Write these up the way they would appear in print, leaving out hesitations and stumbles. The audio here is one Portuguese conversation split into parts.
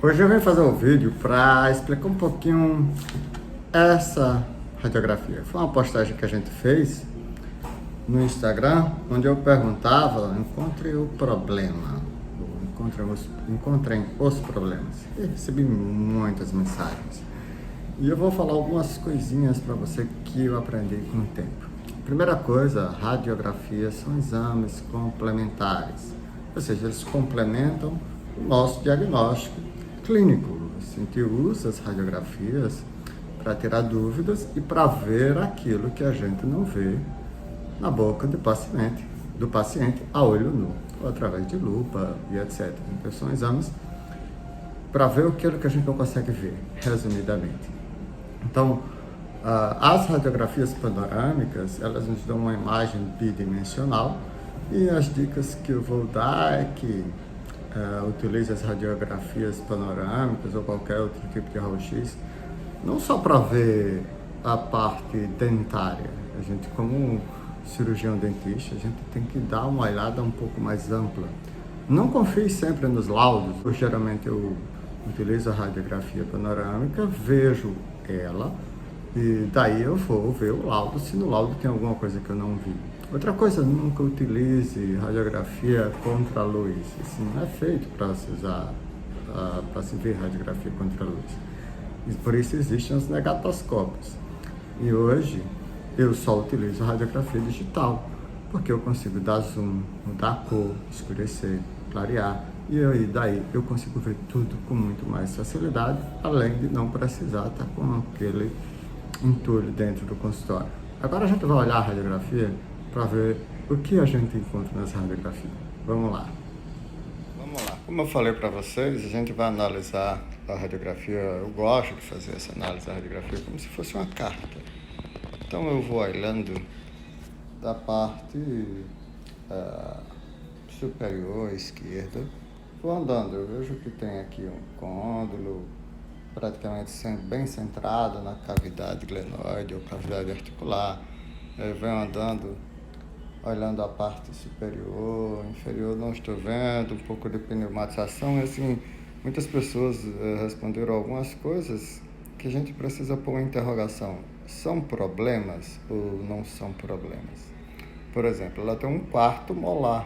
Hoje eu venho fazer um vídeo para explicar um pouquinho essa radiografia. Foi uma postagem que a gente fez no Instagram, onde eu perguntava, encontre o problema, encontrem os problemas. E recebi muitas mensagens. E eu vou falar algumas coisinhas para você que eu aprendi com o tempo. Primeira coisa, radiografias são exames complementares, ou seja, eles complementam o nosso diagnóstico clínico. A gente usa as radiografias para tirar dúvidas e para ver aquilo que a gente não vê na boca do paciente a olho nu, ou através de lupa e etc. Então, são exames para ver aquilo que a gente não consegue ver, resumidamente. Então, as radiografias panorâmicas, elas nos dão uma imagem bidimensional, e as dicas que eu vou dar é que utilize as radiografias panorâmicas ou qualquer outro tipo de raio-x, não só para ver a parte dentária. A gente, como cirurgião dentista, a gente tem que dar uma olhada um pouco mais ampla. Não confie sempre nos laudos. Geralmente eu utilizo a radiografia panorâmica, vejo ela e daí eu vou ver o laudo, se no laudo tem alguma coisa que eu não vi. Outra coisa, nunca utilize radiografia contra a luz. Isso não é feito para se usar, para se ver radiografia contra a luz. E por isso existem os negatoscópios. E hoje eu só utilizo a radiografia digital, porque eu consigo dar zoom, mudar a cor, escurecer, clarear. E aí, daí eu consigo ver tudo com muito mais facilidade, além de não precisar estar com aquele entulho dentro do consultório. Agora a gente vai olhar a radiografia para ver o que a gente encontra nessa radiografia. Vamos lá. Como eu falei para vocês, a gente vai analisar a radiografia. Eu gosto de fazer essa análise da radiografia como se fosse uma carta. Então eu vou olhando da parte superior esquerda, vou andando, eu vejo que tem aqui um côndilo praticamente bem centrado na cavidade glenoide ou cavidade articular. Eu venho andando, olhando a parte superior, inferior, não estou vendo, um pouco de pneumatização. Assim, muitas pessoas responderam algumas coisas que a gente precisa pôr uma interrogação. São problemas ou não são problemas? Por exemplo, ela tem um quarto molar.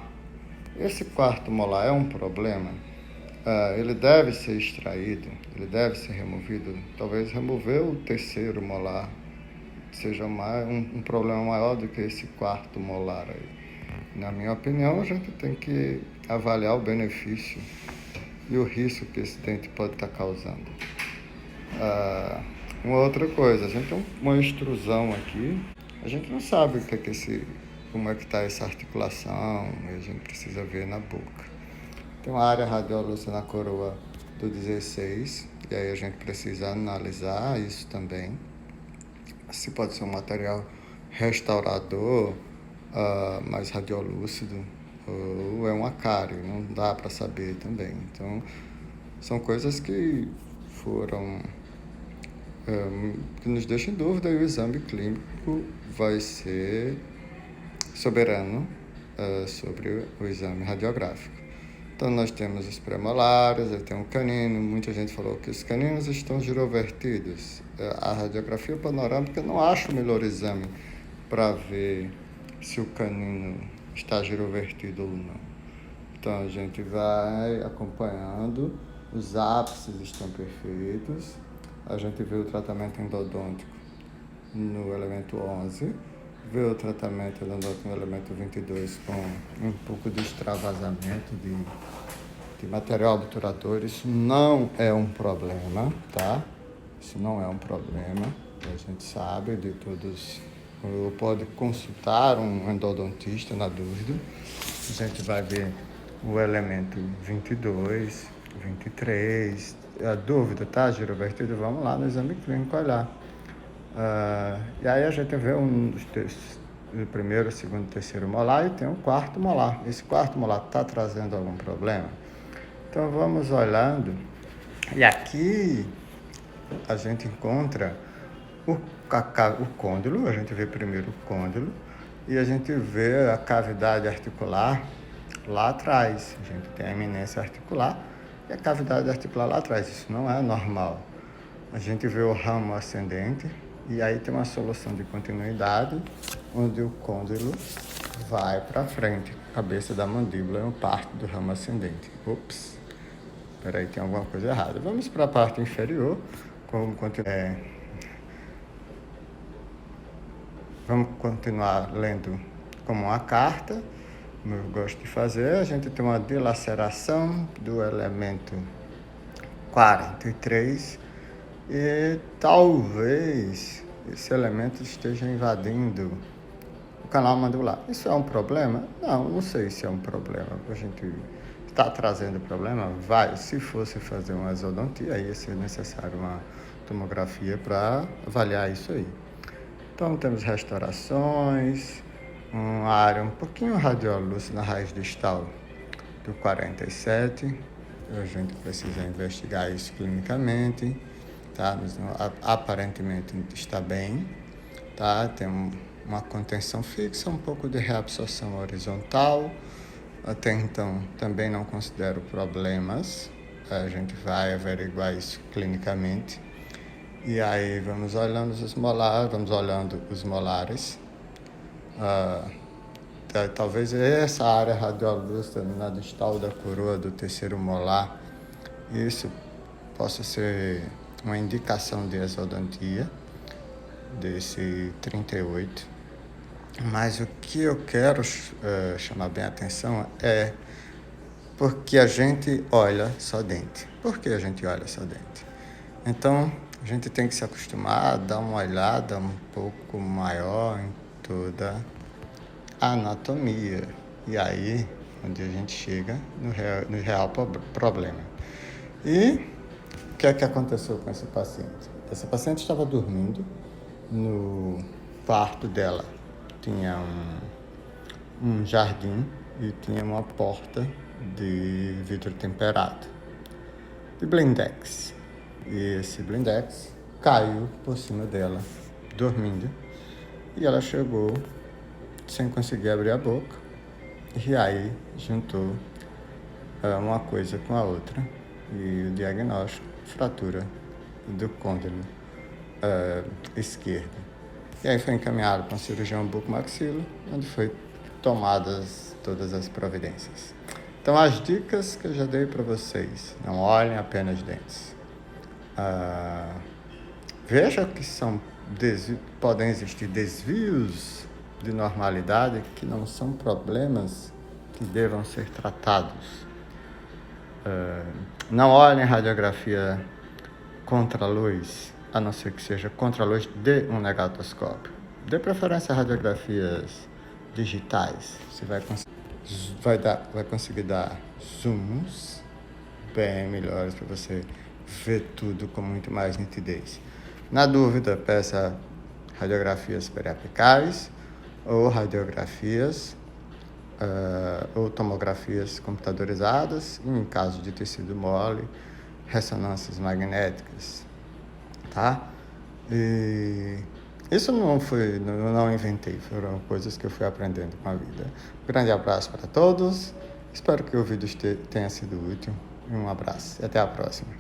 Esse quarto molar é um problema? Ele deve ser extraído, ele deve ser removido. Talvez remover o terceiro molar seja um problema maior do que esse quarto molar aí. Na minha opinião, a gente tem que avaliar o benefício e o risco que esse dente pode estar causando. Uma outra coisa, a gente tem uma extrusão aqui, a gente não sabe o que é como é que está essa articulação, e a gente precisa ver na boca. Tem uma área radiolúcida na coroa do 16, e aí a gente precisa analisar isso também. Se pode ser um material restaurador, mais radiolúcido, ou é um acário, não dá para saber também. Então, são coisas que foram, que nos deixam em dúvida, e o exame clínico vai ser soberano sobre o exame radiográfico. Então, nós temos os premolares, aí tem um canino. Muita gente falou que os caninos estão girovertidos. A radiografia panorâmica não acha o melhor exame para ver se o canino está girovertido ou não. Então, a gente vai acompanhando, os ápices estão perfeitos. A gente vê o tratamento endodôntico no elemento 11, vê o tratamento endodôntico no elemento 22 com um pouco de extravasamento de material obturador. Isso não é um problema, tá? Isso não é um problema, a gente sabe de todos. Pode consultar um endodontista na dúvida. A gente vai ver o elemento 22, 23, a dúvida, tá? Girovertido, vamos lá no exame clínico olhar. E aí a gente vê o primeiro, segundo, terceiro molar, e tem um quarto molar. Esse quarto molar está trazendo algum problema? Então vamos olhando, e aqui a gente encontra o côndilo. A gente vê primeiro o côndilo e a gente vê a cavidade articular lá atrás. A gente tem a eminência articular e a cavidade articular lá atrás. Isso não é normal. A gente vê o ramo ascendente e aí tem uma solução de continuidade, onde o côndilo vai para frente, a cabeça da mandíbula é uma parte do ramo ascendente. Ops, peraí, tem alguma coisa errada. Vamos para a parte inferior, vamos continuar lendo como uma carta, como eu gosto de fazer. A gente tem uma dilaceração do elemento 43 e talvez esse elemento esteja invadindo o canal mandibular. Isso é um problema? Não sei se é um problema. A gente está trazendo problema? Vai. Se fosse fazer uma exodontia, aí ia ser necessário uma tomografia para avaliar isso aí. Então, temos restaurações, uma área um pouquinho radiolúcida na raiz distal do 47. A gente precisa investigar isso clinicamente, tá? Mas aparentemente está bem, tá? Tem uma contenção fixa, um pouco de reabsorção horizontal. Até então, também não considero problemas. A gente vai averiguar isso clinicamente. E aí vamos olhando os molares. Talvez essa área radiolúcida na distal da coroa do terceiro molar, isso possa ser uma indicação de exodontia desse 38. Mas o que eu quero chamar bem a atenção é porque a gente olha só dente. Por que a gente olha só dente? Então, a gente tem que se acostumar a dar uma olhada um pouco maior em toda a anatomia. E aí, onde a gente chega no real problema. E o que é que aconteceu com esse paciente? Essa paciente estava dormindo no quarto dela. Tinha um jardim e tinha uma porta de vidro temperado, de blindex. E esse blindex caiu por cima dela, dormindo. E ela chegou sem conseguir abrir a boca. E aí juntou uma coisa com a outra. E o diagnóstico, fratura do côndilo esquerdo. E aí foi encaminhado para um cirurgião bucomaxilo, onde foi tomadas todas as providências. Então, as dicas que eu já dei para vocês: não olhem apenas dentes. Veja que podem existir desvios de normalidade que não são problemas que devam ser tratados. Não olhem radiografia contra a luz, a não ser que seja contra a luz de um negatoscópio. De preferência radiografias digitais. Você vai conseguir dar zooms bem melhores para você ver tudo com muito mais nitidez. Na dúvida, peça radiografias periapicais ou radiografias ou tomografias computadorizadas, e em caso de tecido mole, ressonâncias magnéticas, tá? E isso não inventei, foram coisas que eu fui aprendendo com a vida. Um grande abraço para todos, espero que o vídeo tenha sido útil, um abraço e até a próxima.